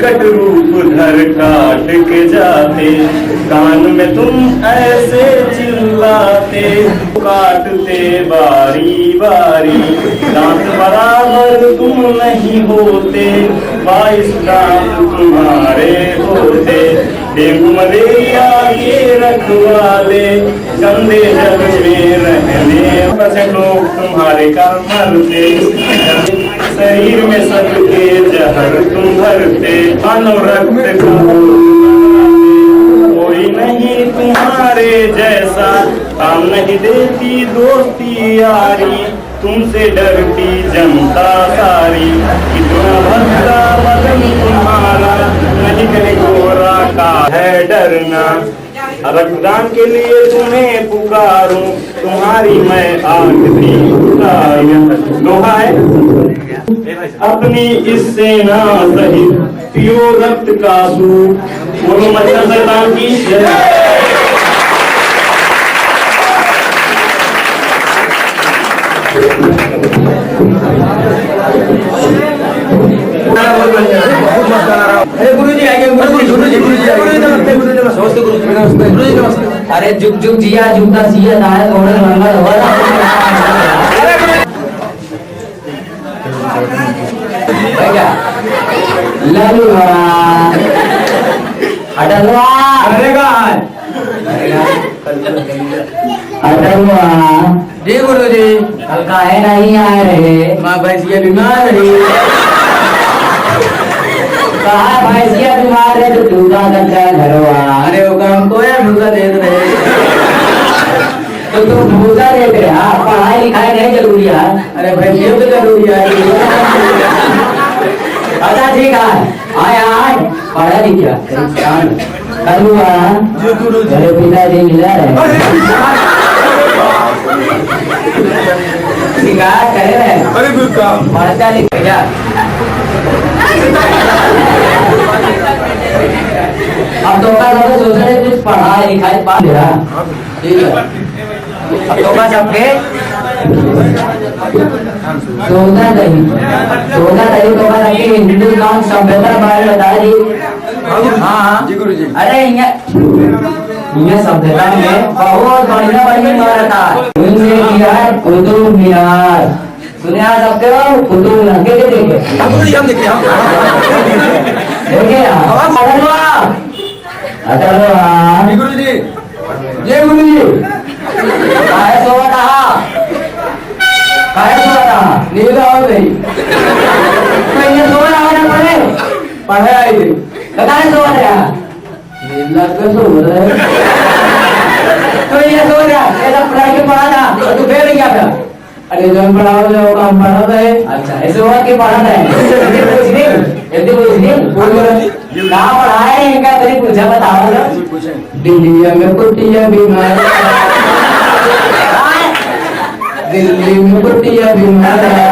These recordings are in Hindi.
प्रकट रूप धर काट के जाते, कान में तुम ऐसे चिल्लाते, काटते बारी बारी, दांत बराबर तुम नहीं होते, 22 दांत तुम्हारे होते, डेंगू मलेरिया के रखवाले, गंदे जल में रहने बसे लोग तुम्हारे काम मरते, शरीर में सबके जहर तुम भरते, मानव रक्त को कोई नहीं तुम्हारे जैसा, काम नहीं देती दोस्ती यारी, तुमसे डरती जनता सारी, कितना भद्दा बदन तुम्हारा, नहीं कहीं गोरा का है डरना, रक्तदान के लिए तुम्हें पुकारूं, तुम्हारी मैं आखिरी लोहा है अपनी इस सेना सहित पियो रक्त का सूप, बोलो मच्छर शैतान की जय। अरे जुग जुग जिया जुगता सिया नायक होने मंगल होगा ललुआ अडलवा अडलवा जी गुरु जी कल काहे नहीं आए रहे, माँ भैंसिया बीमार रही, कहा भैंसिया बीमार है तो दूधा करता है घरवा, अरे वो काम को है भूसा दे रहे तो तुम भूसा दे रहे, हाँ पढ़ाई लिखाई नहीं जरूरी है, अरे भैंसिया तो जरूरी है। अच्छा ठीक है आया आए पढ़ा लिखा कलुआ मेरे पिताजी मिला रहे शिकायत करे रहे पढ़ता लिखा अब तो का सब सोच रहे कुछ पढ़ाई लिखाई पा दे रहा, ठीक है अब तो का सबके सोना नहीं तो का रखे हिंदू नाम सभ्यता बारे बता दी। हाँ जी गुरु जी, अरे ये सभ्यता में बहुत बढ़िया बढ़िया इमारत है, कुतुब मीनार सुने आज सबके कुतुब लगे देखे गुरु जी जय गुरु जी काहे सोता नींद आओ नहीं तो ये सो रहा है पढ़े पढ़े आई थी काहे सो रहा नींद लग के सो रहा है तो ये सो रहा ये सब पढ़ाई के पढ़ा था तो तू बैठ गया था, अरे जो पढ़ाओ जो काम पढ़ा है अच्छा ऐसे हुआ कि पढ़ा है जल्दी पूछ ना पढ़ाए इनका तेरी पूछा बताओ ना दिल्ली में कुटिया बीमार दिल्ली में कुटिया बीमार है,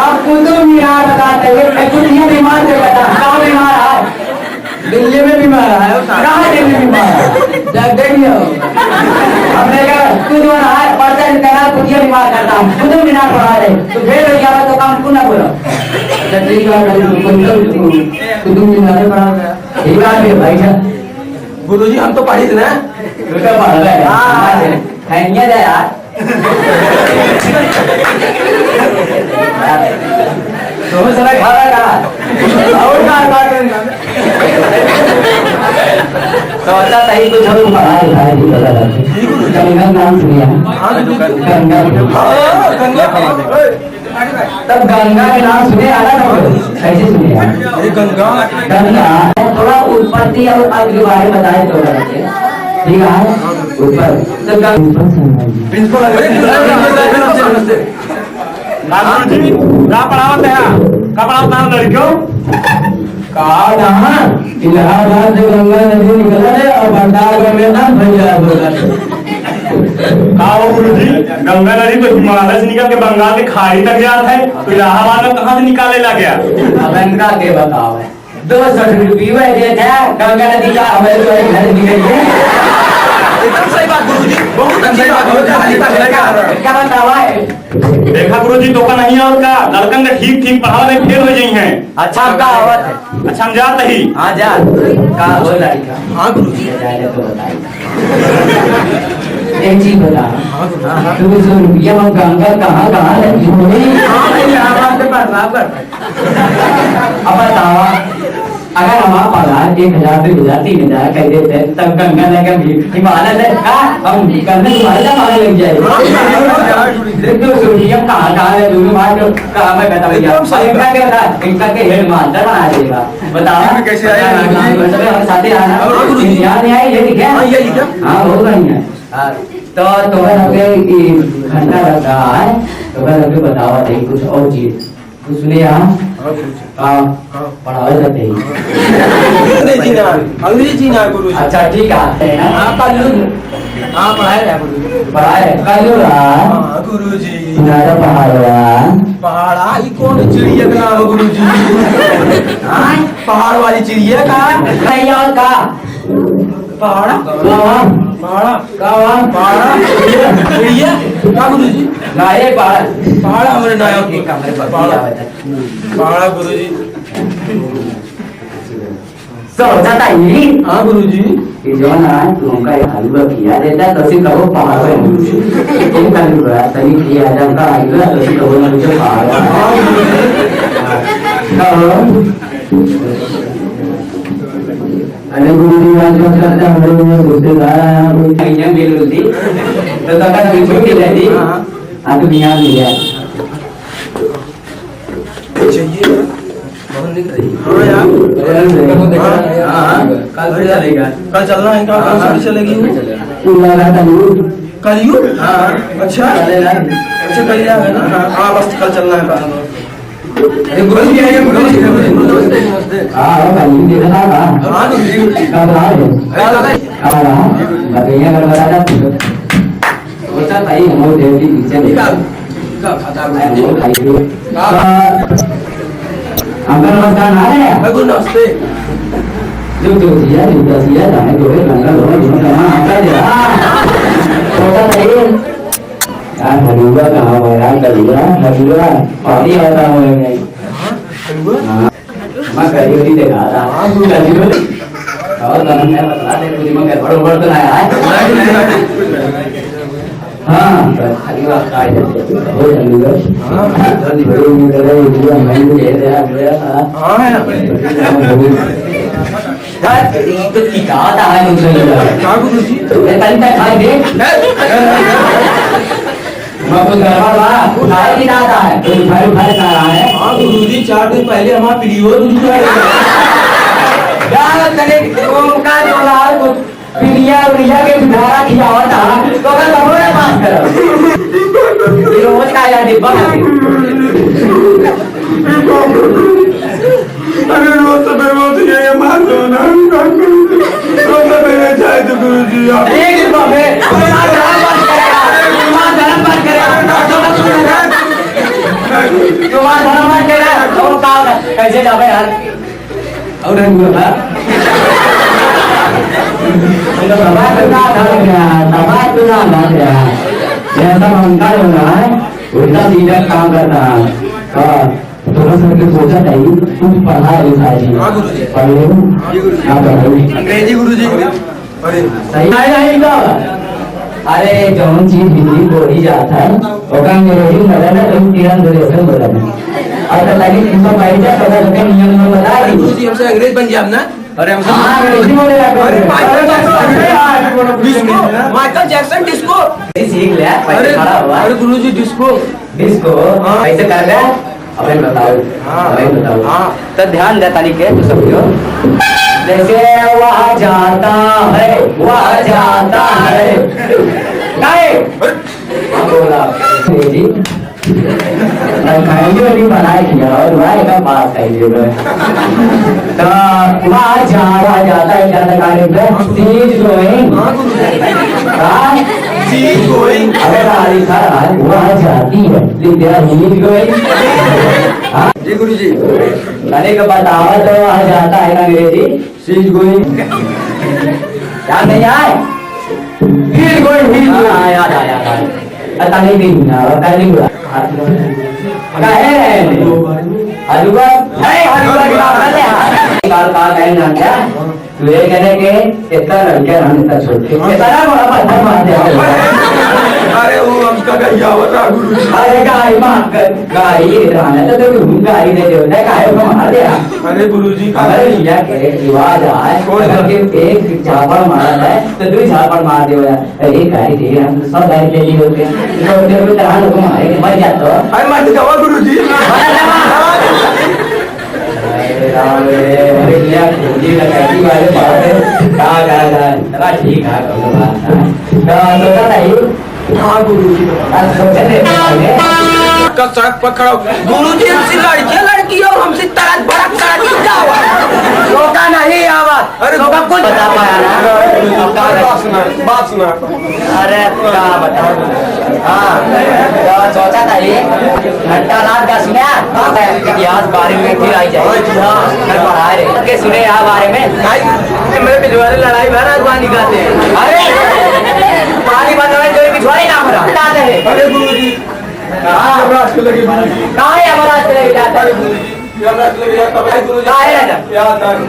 अब कुतुब मीनार बताते हैं कुटिया बीमार से बता कहाँ बीमार है, दिल्ली में बीमार है, कहाँ दिल्ली में बीमार है जब देखिए हमने कहा कुतुब मीनार पढ़ता है कुटिया बीमार करता हूँ कुतुब मीनार पढ़ा रहे तो फिर हो गया तो काम क्यों ना बोलो कुतुब मीनार पढ़ा गया ठीक है भाई साहब गुरु जी हम तो पढ़ी थे ना पढ़ रहे यार तो सारा खा रहा और तो अच्छा सही कुछ हम गंगा नाम सुनिया तब गंगा के नाम सुने आला ना कैसे सुने गंगा गंगा थोड़ा उत्पत्ति और आग के बारे में बताए तो ठीक है ऊपर प्रिंसिपल पढ़ावत है का पढ़ावत है लड़कियों का जहाँ इलाहाबाद से गंगा नदी निकल है और भंडार में ना भैया गुरु जी गंगा नदी तो हिमालय से निकल के बंगाल के खाड़ी तक जाता है तो इलाहाबाद में कहाँ से निकाले ला गया गंगा के बताओ 200 रुपये दे थे गंगा नदी का हमारे घर निकल सही बात गुरु जी बहुत अच्छी बात क्या बतावा है देखा गुरुजी तो का नहीं और का लड़कन का ठीक ठीक पढ़ावा में फेल हो जाई हैं। अच्छा का आवत है। अच्छा हम जात ही। हाँ जा का हो लड़का। हाँ गुरुजी। जाए तो बताइए। एक चीज बता। तू जो रुपया हम गंगा कहाँ कहाँ लगी हुई? हाँ भाई आवाज से बराबर। अब बताओ अगर हमारा पगार 1000 2000 3000 कह देते हैं तब गंगा नगर हिमालय से हम करने तुम्हारे मांगने लग जाएगा। देखो सुनिए कहाँ कहाँ है दूर बात कहाँ मैं बता भैया इनका क्या था इनका के हेड मास्टर बना देगा बताओ कैसे आए हमारे साथ आना याद नहीं आई ये लिखा हाँ ये लिखा हाँ हो गई है तो तुम्हारे घंटा लग रहा है तुम्हारे बताओ कुछ और चीज सुनिए यहाँ पढ़ावे जाते ही अंग्रेजी ना गुरुजी। अच्छा ठीक है हाँ पढ़ाए रहा गुरुजी। पढ़ाए कल हाँ गुरुजी। तुम्हारा पहाड़ा ये कौन चिड़िया का नाम है गुरुजी? हाँ पहाड़ वाली चिड़िया का पहाड़ा पहाड़ा चिड़िया का गुरुजी? पहाड़ा हमारे नायक पहाड़ा गुरुजी। हाँ गुरुजी। जो ना तुमका हलवा किया देता तो सिर्फ कहो पहाड़ पे तुम कल तनी किया जाता हलवा तो सिर्फ कहो ना मुझे पहाड़ अरे गुरुजी आज जो करता हम लोग में घुसे रहा कोई कहीं मिल रही तो तक कभी छुट्टी रहती आ तो बिहार में गया चाहिए बहुत दिख रही। हाँ यार कल चलना है कहाँ चलेगी कल अच्छा अच्छा कल है ना। हाँ बस कल चलना है। गुरुजी आइए गुरुजी। हाँ कल देखा था हाँ गुरुजी। कब बताइए अगर बता सोचा भाई हम देव की पीछे अंकल नमस्कार ना है गुरु नमस्ते। जो सिया जाने दो गंगा दोनों अंकल सोचा भाई यार हलवा कहाँ है यार हलवा पानी आता है मैं करी देखा था और मैं बता दे मुझे मैं बड़ो तो ना है हाँ खाली बात आ जाती है हो जाएगा हाँ जल्दी बड़ी निकल रही है ये मैं भी ले रहा है हाँ है यार तो क्या था है मुझे क्या गुरुजी? ये तन तक खाई दे मैं कुछ गड़बड़ हुआ खाई नहीं आता है तो भाई खा रहा है। हाँ गुरुजी 4 दिन पहले हमारा पीरियड जुटा यार तने तुम का बोला कुछ पिलिया के सुधारा किया हुआ था तो अगर तुमने पास करो रोज का या डिब्बा अरे रोज तो बेमौत ये मान लो ना रोज तो मेरे चाहे तो गुरुजी एक डिब्बा में तुम्हारा धर्म बात करेगा तो कैसे जावे यार और उल्टा सीधा काम करना थोड़ा सा सोचा चाहिए कुछ पढ़ा अंग्रेजी गुरुजी। अरे सही नहीं तो अरे जौन चीज हिंदी बोली जाता है ओका अंग्रेजी बता ना तुम किरण बोले बोला और तो लगी तुमको पैसा पता तो नियम में बता दी गुरुजी हमसे अंग्रेज बन गया ना। अरे हमसे अंग्रेजी बोले अरे माइकल जैक्सन डिस्को सीख लिया पैसे खड़ा हुआ अरे गुरुजी डिस्को डिस्को कैसे कर रहा अबे बताओ अबे बताओ हाँ तो ध्यान दे ताली के सब क्यों जैसे वह जाता है गाए बोला जी खाएंगे वाली बनाए किया और वह का पास खाइए तो वह जाता है ज्यादा गाने पे चीज गोइंग चीज गोइंग अगर गाड़ी खड़ा है वह जाती है लेकिन तेरा चीज गोइंग जी गुरुजी। गाने का बतावा तो वह जाता है अंग्रेजी चीज गोइंग याद नहीं आए फिर गोइंग याद आया ताली भी ना ताली हुआ तू ये कहने के इतना लड़कियां हम इतना छोड़ के इतना बड़ा पत्थर मार दिया। अरे वो हमका गैया बता गुरु जी। अरे गाय मार कर गाय रहना तो तू गाय दे दे ना गाय को मार दिया। अरे गुरु जी का अगर ये के रिवाज आए अगर के एक झापड़ मारा है तो दो झापड़ मार दियो। अरे गाय दे हम सब गाय दे दी होते हैं तो तेरे तरह लोग मारे मर जाते हो। अरे मत दवा गुरु जी। राम रे अरे क्या खोजी लगाई वाले बात है का चला ठीक है तो बात है तो नहीं। हाँ गुरु जी का सड़क पर खड़ा गुरु जी हमसे लड़की और हमसे तरह बड़ा सड़क क्या हुआ रोका नहीं आवाज। अरे रोका कुछ बता पाया ना बात सुना अरे क्या बताओ। हाँ तो सोचा था ये घंटा रात का सुना इतिहास बारे में फिर आई जाए घर पढ़ा रहे के सुने यहाँ बारे में मेरे पिछवाड़े लड़ाई महाराज पानी खाते हैं। अरे पानी बंद हो जो पिछवाड़े ना मरा बताते हैं। अरे गुरु जी कहाँ यमराज के लगे गुरु जी कहाँ है हमारा चले जाता है यमराज के लगे जाता है गुरु जी कहाँ है राजा याद आ गुरु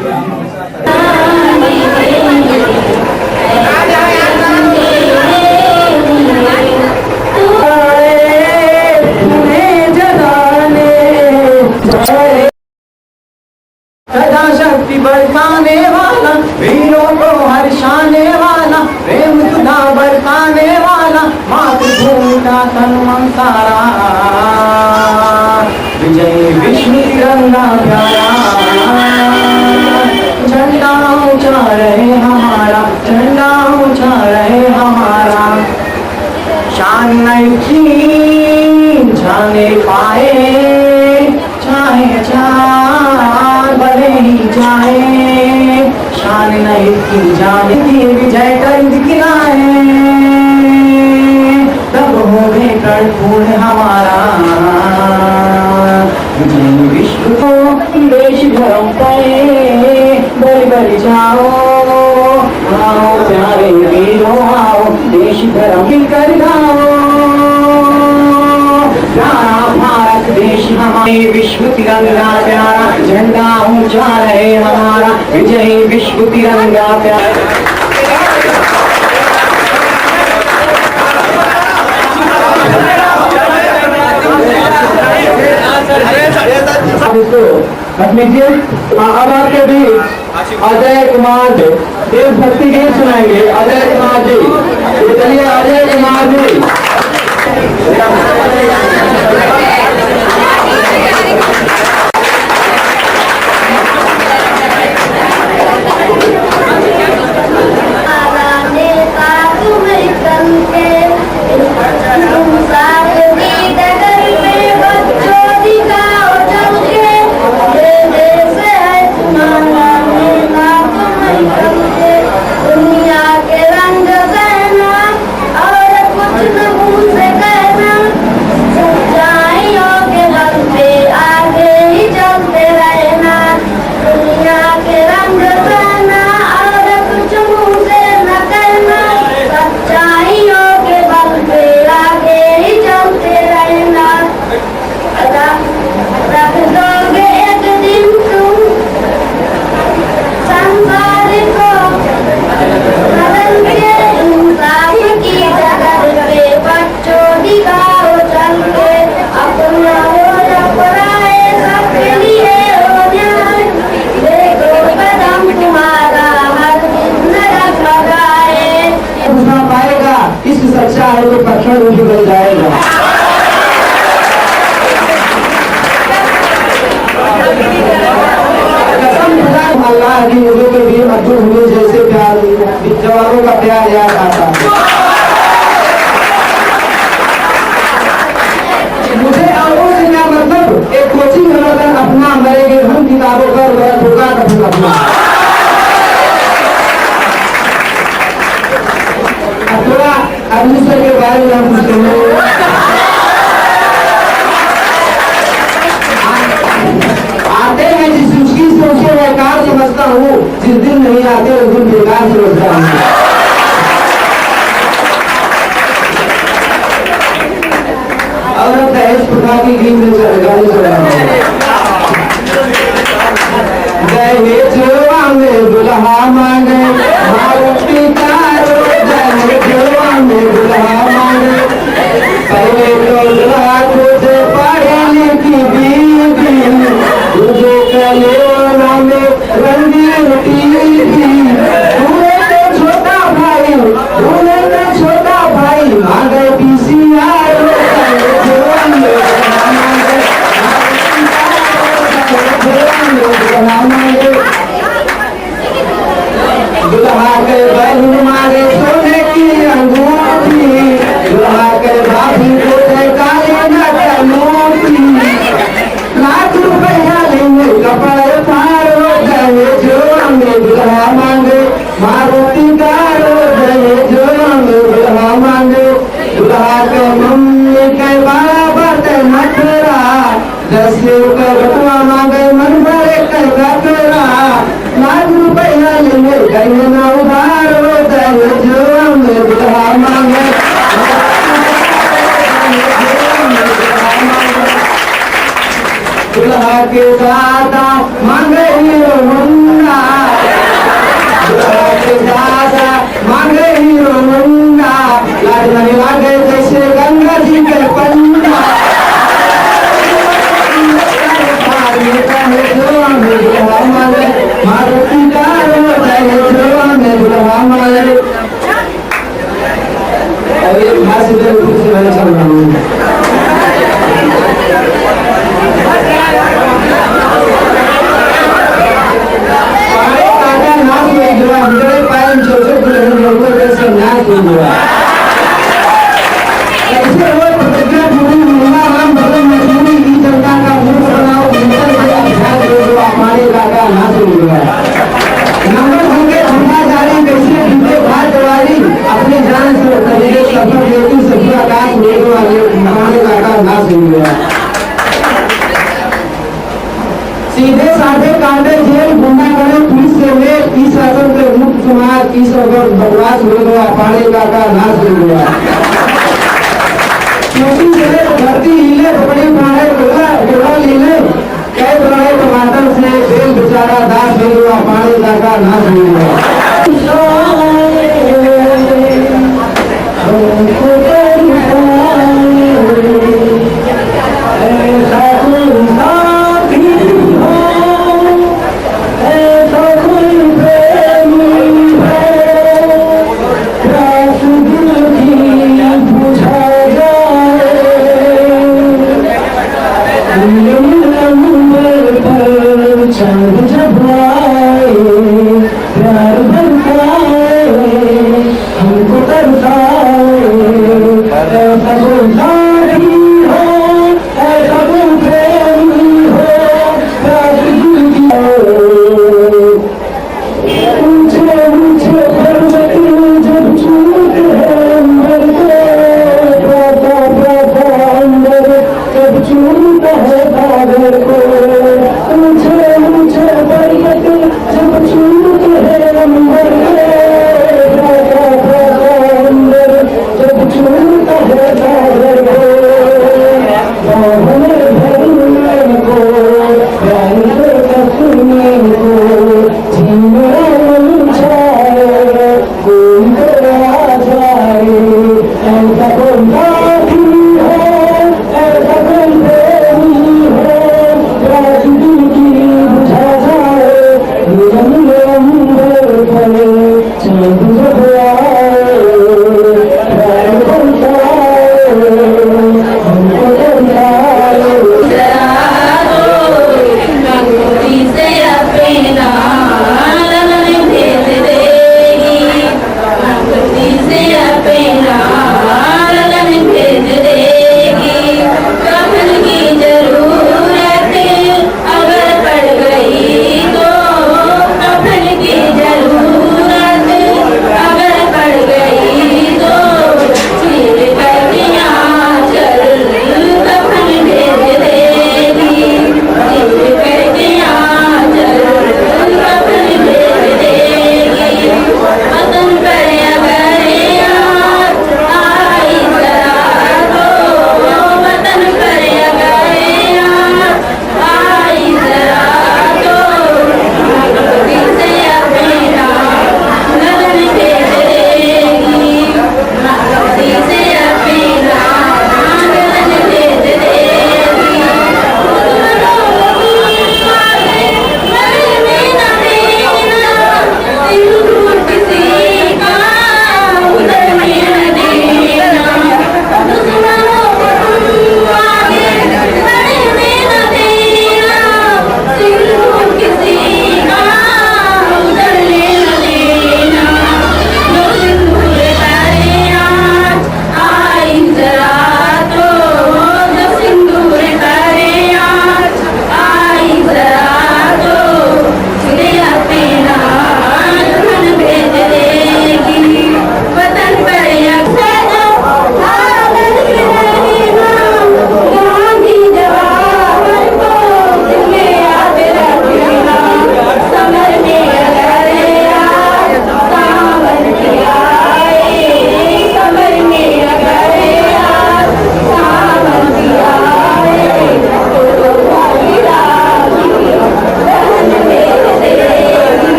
सदा शक्ति बरसाने वाला वीरों को हर्षाने वाला प्रेम सुधा बरसाने वाला मातृभूमि का सन्मान सारा विजय विष्णु तिरंगा प्यारा झंडा ऊंचा रहे हमारा झंडा ऊंचा रहे हमारा शान नहीं की जाने पाए चाहे चार भले ही जाए शान नहीं की जाने की विजय कर दिखलाए तब हो गए कर्पूर हमारा विजय विश्व को देश धर्म पाए बलि बलि जाओ आओ प्यारे वीरों आओ देश धर्म मिलकर गाओ प्यारा भारत देश हमारे विश्व तिरंगा प्यारा झंडा ऊंचा रहे हमारा विजय विश्व तिरंगा प्यारा। अब आपके बीच अजय कुमार देशभक्ति गीत सुनाएंगे। अजय कुमार जी चलिए अजय कुमार जी। दुनिया के रंग बहना और कुछ न मुझसे कहना जवानों का प्यार याद आता है। मुझे आगों से क्या मतलब, एक कोचिंग में मतलब अपना मरेंगे हम किताबों पर ठोका कभी अपना थोड़ा एडमिशन के बारे में हम पूछते हैं। आते हैं जिस मुश्किल से उसे बेकार समझता हूँ, जिस दिन नहीं आते उस दिन बेकार समझता हूँ। और दहेज गीत में गाने सुना दहेजवा में दुल्हा मांगे मारुति कारो दहेजवा में दुल्हा मांगे पहले तो दुल्हा तुझे पढ़े लिखी बीबी तुझे कलेवा में रंगीन टीवी तूने तो छोटा भाई मांगे पीसीआर दहेजवा में दुल्हा मांगे दुल्हा के बहन मारे सोने की अंगूठी दुल्हा के भाभी को काले नोटी लाख रुपया लेंगे कपड़े फाड़ो दहेजवा में दुल्हा मांगे मारुति कारो दहेजवा में दुल्हा मांगे दुल्हा के मम्मी के बाबा के नखरा 10 रुपये बटुआ मांगे मन भरे कर गकरा लाख रुपया लेंगे कहीं ना उधार हो दहेजवा में दुल्हा मांगे दुल्हा के दादा मांगे हीरो होंडा दुल्हा के दादा मांगे हीरो होंडा लाज नहीं लागे जैसे गंगा जी के पंडा मारुति कारो दहेजवा में दुल्हा मांगे अभी भाषी से मैंने चल रहा हूँ अपने जान से सफर लेती सभी आकाश मेरे वाले ना सुन गया सीधे साधे कांटे जेल गुंडा करे पुलिस से वे इस शासन के मुक्त समाज इस अगर बकवास हो गया पाड़े का नाश हो गया क्योंकि ये धरती हिले बड़ी पाड़े गोला लीले कई बड़े टमाटर से बेल बेचारा दास हो गया पाड़े का नाश हो गया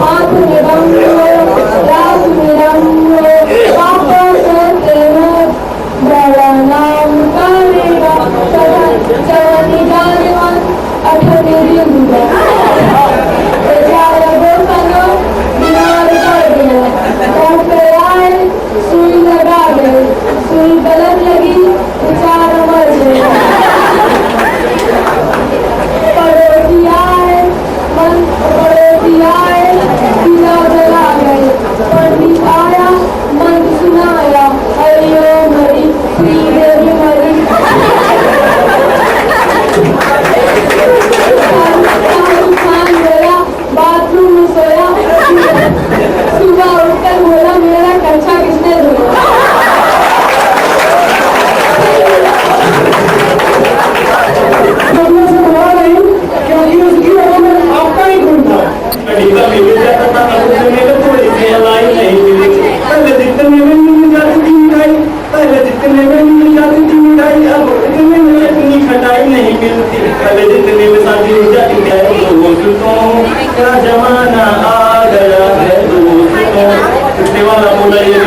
हाथ में रंग रात में रंग पापा सोते हैं बड़ा नाम करेगा चवनी जाने मन अठने दिन बेचारा गोपनो बीमार पड़ गया डॉक्टर आए सुई लगा गए सुई गलत लगी बेचारा मर गया पड़ोसी आए दिया जला गए पंडित आया मन सुनाया हरिओ मरी श्री देवी मरी खान गया बाथरूम में सोया सुबह उठकर बोला मेरा कच्चा किसने धोया जमाना आ गया है दोस्तों वाला बोला ये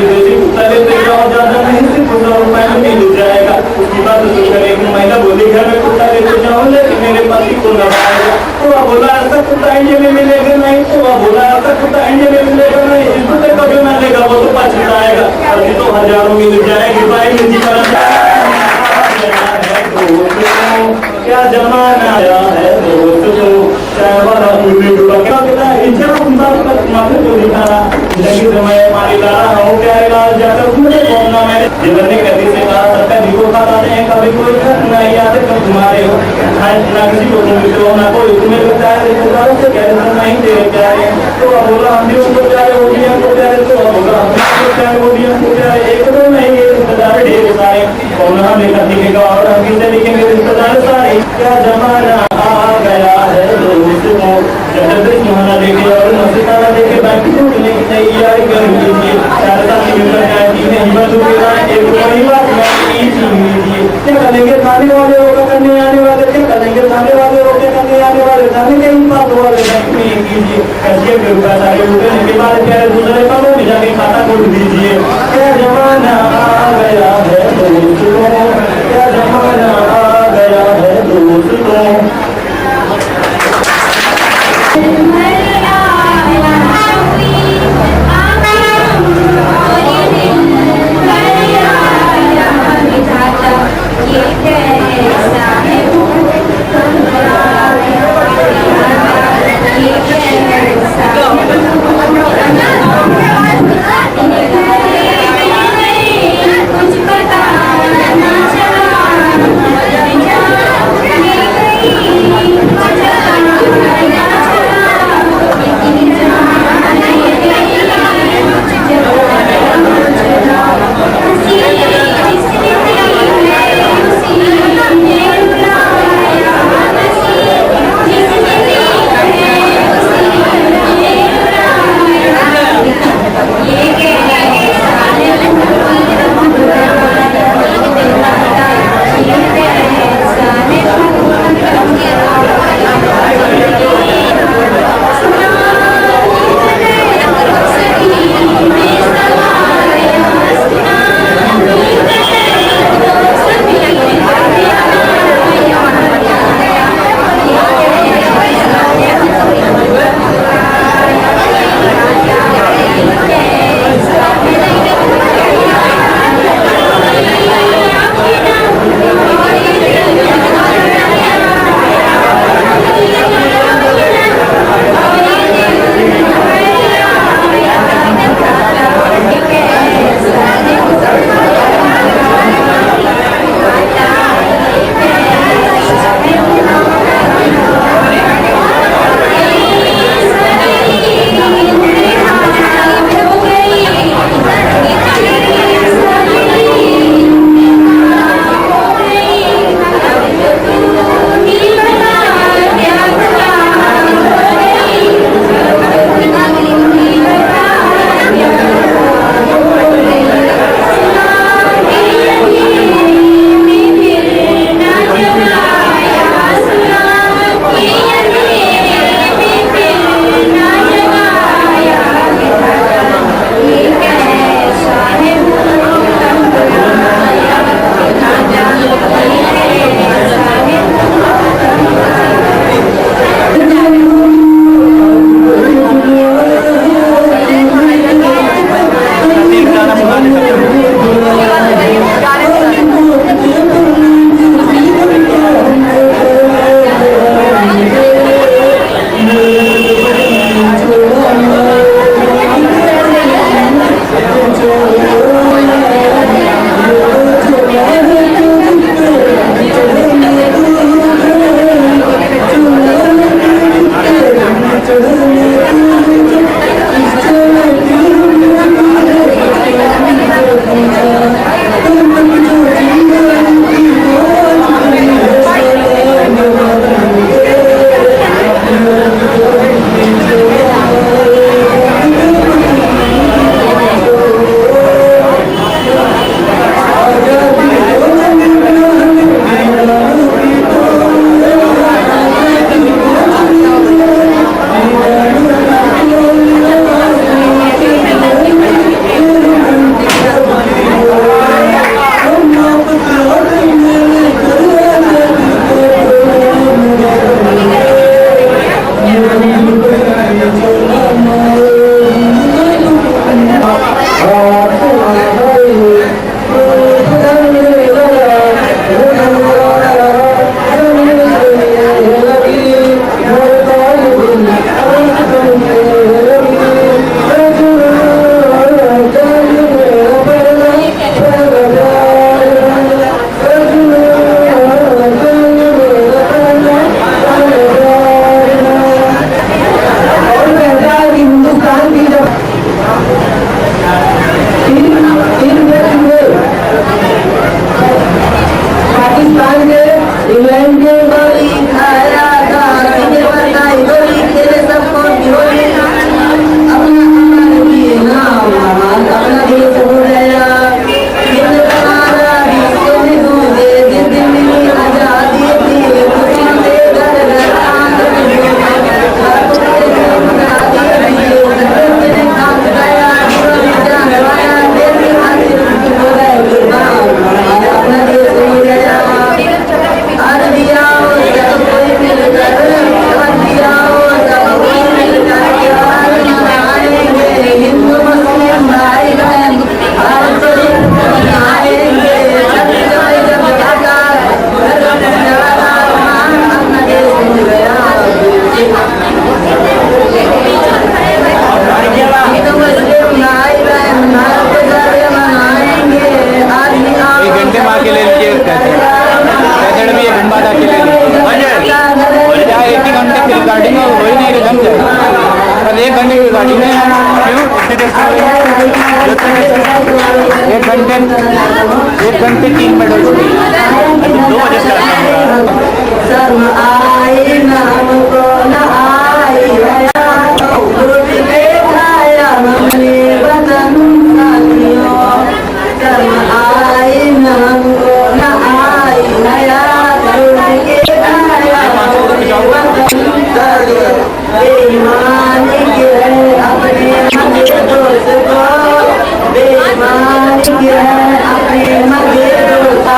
ज्यादा नहीं सिर्फ 100 रुपए में मिल जाएगा। उसकी बात सुनकर एक महिला बोली घर में कुत्ता लेके जाऊँ लेकिन मेरे पति को न पाएगा। तो वह बोला ऐसा कुत्ता इंडिया में मिलेगा नहीं। तो वह बोला ऐसा कुत्ता इंडिया में मिलेगा नहीं। जिसको तो कभी ना लेगा वो तो पछताएगा। अभी तो हजारों मिल जाएगी भाई मुझे क्या जमाना आया है दोस्तों चाहे वाला जीवन ने कभी से कहा सबका जीवो खाता नहीं कभी कोई नहीं याद कब तुम्हारे हो ना किसी को तुम मिलो ना कोई तुम्हें लगता है रिश्तेदारों से कह रहे नहीं दे प्यारे। तो अब बोला हम भी उनको प्यारे हो गया उनको प्यारे। तो अब बोला हम भी प्यारे हो गया उनको प्यारे। एक तो नहीं ये रिश्तेदार ढेर सारे कौन हम लेकर दिखेगा और हम किसे लिखेंगे रिश्तेदार सारे। क्या जमाना आ गया है दोस्तों जबरदस्त महाना देखे और नसीबाना देखे बाकी छोड़ने की तैयारी कर लीजिए। चार साल की उम्र है हिम्मत होगा एक बड़ी बात क्या करेंगे खाने वाले होगा करने आने वाले क्या करेंगे खाने वाले होगा करने आने वाले खाने के ही बात वाले कीजिए कैसे सारे उठने के बाद क्या दूसरे कामों में जाके खाता खोल दीजिए। क्या जमाना आ गया है दोस्तों क्या जमाना आ गया है दोस्तों। करने की गाड़ी है। क्यों इतने देर से एक घंटे 3 मिनट हो चुके हैं। 2 बजे से शर्म आई न हमको न आई हया, लूट के खाया हमने वतन साथियों। शर्म आई न हमको न आई हया, लूट के खाया हमने वतन साथियों। बेईमान है अपने मगे दोस्त को, बेईमान है अपने मगे दोस्त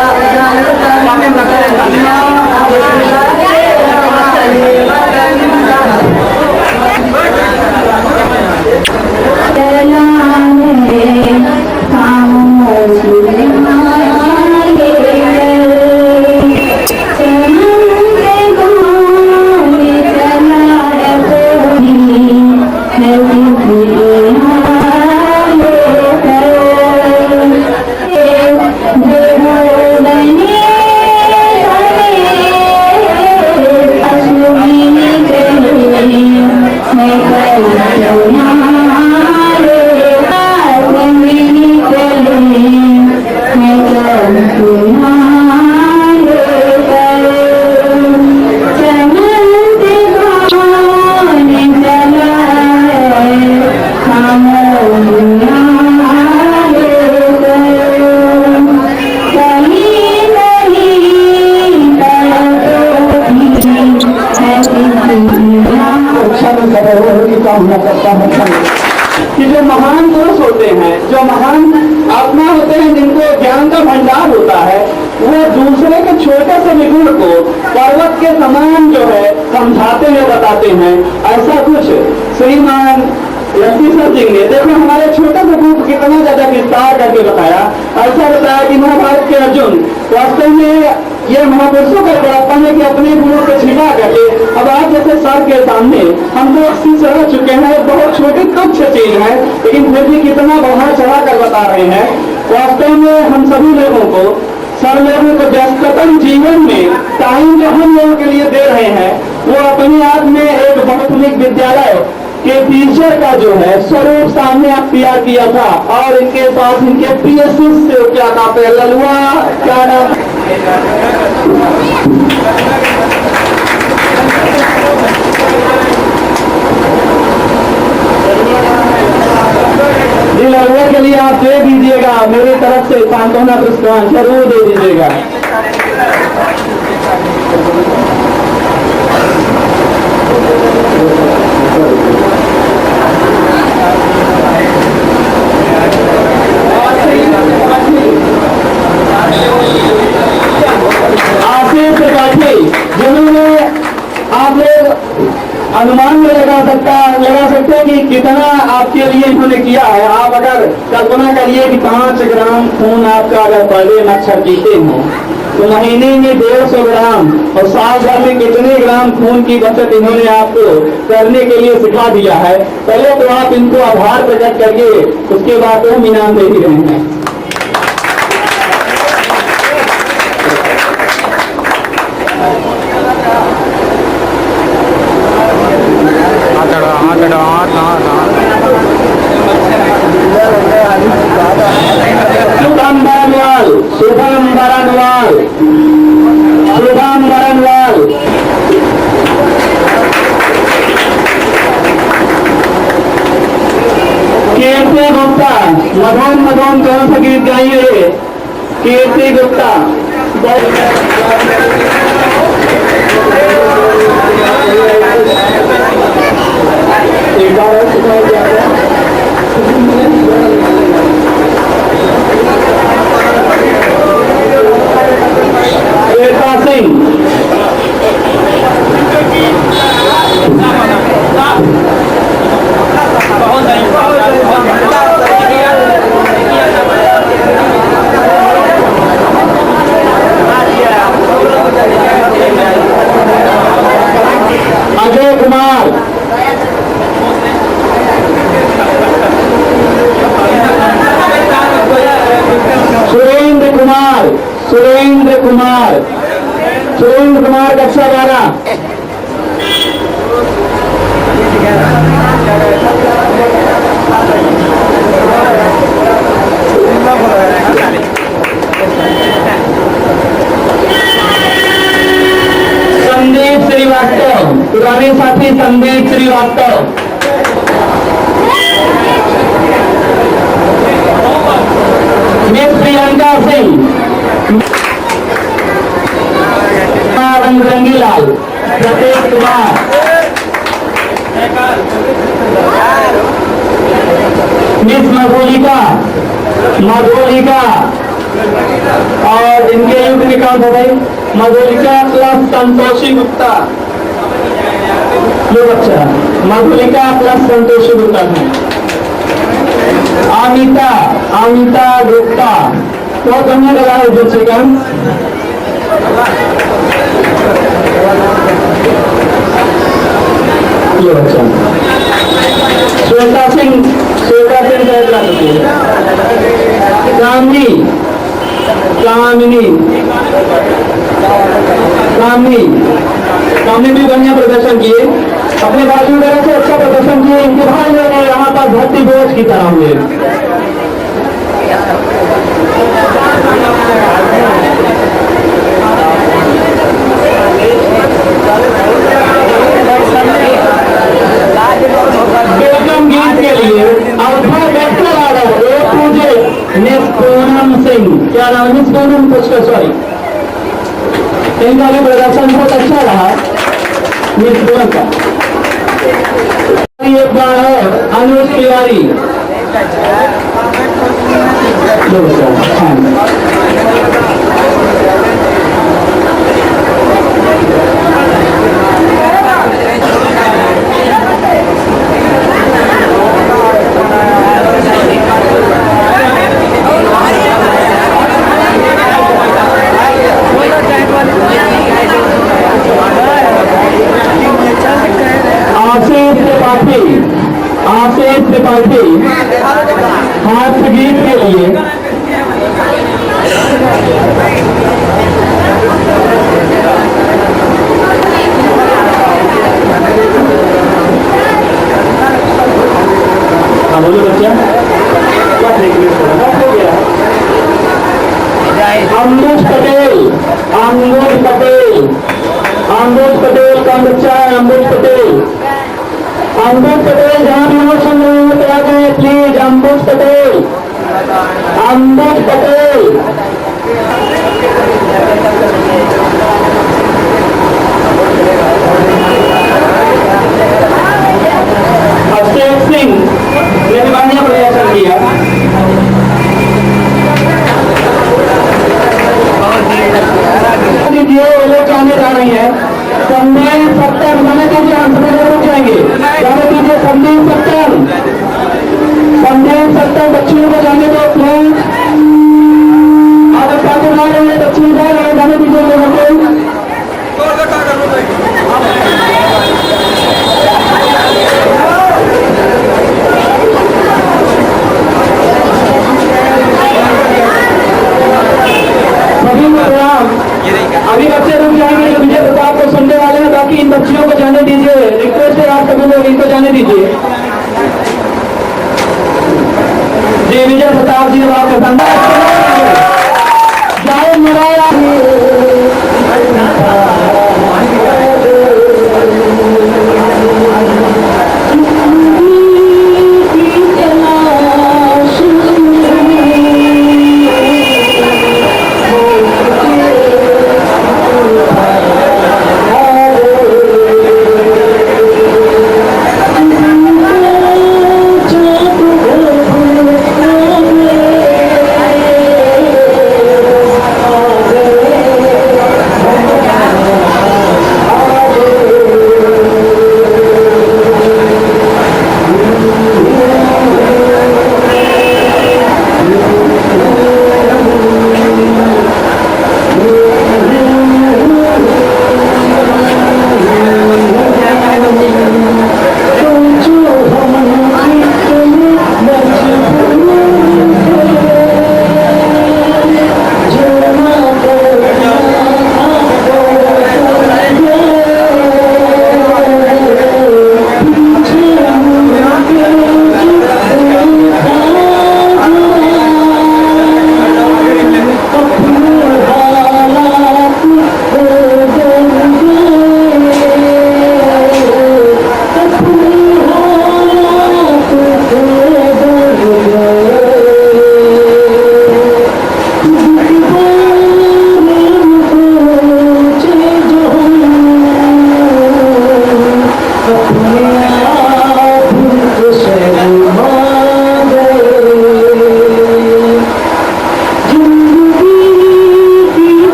कि जो महान पुरुष होते हैं, जो महान आत्मा होते हैं, जिनको ज्ञान का भंडार होता है, वो दूसरे के छोटे से गुण को पर्वत के समान जो है समझाते हुए बताते हैं। ऐसा कुछ श्रीमान लक्ष्मीसर जी ने देखो हमारे छोटे से गुण को कितना ज्यादा विस्तार करके बताया। ऐसा बताया कि महाभारत के अर्जुन वास्तव में ये महापुरुषों का बड़प्पन है कि अपने गुणों को छिपा करके अब आज जैसे सर के सामने हम लोग शीश रह चुके हैं, बहुत छोटी तुच्छ चीज है, लेकिन फिर भी कितना बढ़ा चढ़ा कर बता रहे हैं। वास्तव में हम सभी लोगों को, सब लोगों को व्यस्ततम जीवन में टाइम जो हम लोगों के लिए दे रहे हैं, वो अपने आप में एक बहुमुखी विद्यालय के टीचर का जो है स्वरूप सामने आप तैयार किया था। और इनके पास इनके प्रिय शिष्य क्या नाम है, ललुआ क्या नाम जी, ललुआ के लिए आप दे दीजिएगा, मेरी तरफ से सांत्वना पुरस्कार जरूर दे दीजिएगा। आशीष त्रिपाठी, जिन्होंने आप लोग अनुमान में लगा सकते हैं कि कितना आपके लिए इन्होंने किया है। आप अगर कल्पना करिए कि 5 ग्राम खून आपका अगर पर डे मच्छर पीते हो तो महीने में 150 ग्राम और साल भर में कितने ग्राम खून की बचत इन्होंने आपको करने के लिए सिखा दिया है। पहले तो आप इनको आभार प्रकट करके उसके बाद हम इनाम दे ही रहे हैं। शुभम बरनवाल, शुभम बरनवाल, शुभम बरनवाल, कीर्ति गुप्ता, मधोन मधोन कौन सा गीत गाइए? कीर्ति गुप्ता। एक बार और सुनाई जाएगा। सिंह, अजय कुमार, सुरेंद्र कुमार, सुरेंद्र कुमार, सुरेंद्र कुमार कक्षा 12। श्रीवास्तव, मिस प्रियंका सिंह, रंग रंगीलाल, प्रतीक कुमार, मिस मधुलिका, और इनके युग निकाल हो गई मधुलिका प्लस संतोषी गुप्ता, ये बच्चा मधुलिका प्लस संतोषी गुप्ता है। अमिता गुप्ता, तो तुमने लगा है बच्चे का। ये बच्चा श्वेता सिंह कामनी भी बढ़िया प्रदर्शन किए, अपने बाजू वगैरह से अच्छा प्रदर्शन किए। इनके भाई ने यहाँ पर भर्ती बोझ की तरह हुए। वेलकम गीत के लिए अल्फा वेक्टर ऑर्डर ए पूजे मिस पूनम सिंह, क्या नाम है? मिस पूनम कुछ का, सॉरी, इनका भी प्रदर्शन बहुत अच्छा रहा। मिस पूनम का एक बार है अनुज तिवारी, आशीष त्रिपाठी हाथ गीत के लिए बोलो बच्चा, क्या हो गया? अमरूज पटेल का बच्चा है। अमरूज पटेल जहां भी हो सुन रहे हो तो आ गए प्लीज। अमरूज पटेल अभिषेक सिंह ने बढ़िया प्रदर्शन किया। दीजिए, वो लोग जाने जा रही है। संदेश सत्तर मैंने दीजिए, हम जरूर जाएंगे। जाने दीजिए संदेश सत्तर बच्चियों को जाने दो प्लीज। आप पाते जा रहे हैं, बच्चे जा रहे हैं, जाने दीजिए लोगों को। सभी को प्रणाम। अभी बच्चे रुक जाएंगे जो विजय प्रताप को सुनने वाले हैं, बाकी इन बच्चियों को जाने दीजिए। रिक्वेस्ट है आप सभी लोग इनको जाने दीजिए। जी विजय प्रताप जी आपका धन्यवाद। जय मुरारा।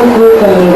आंखों का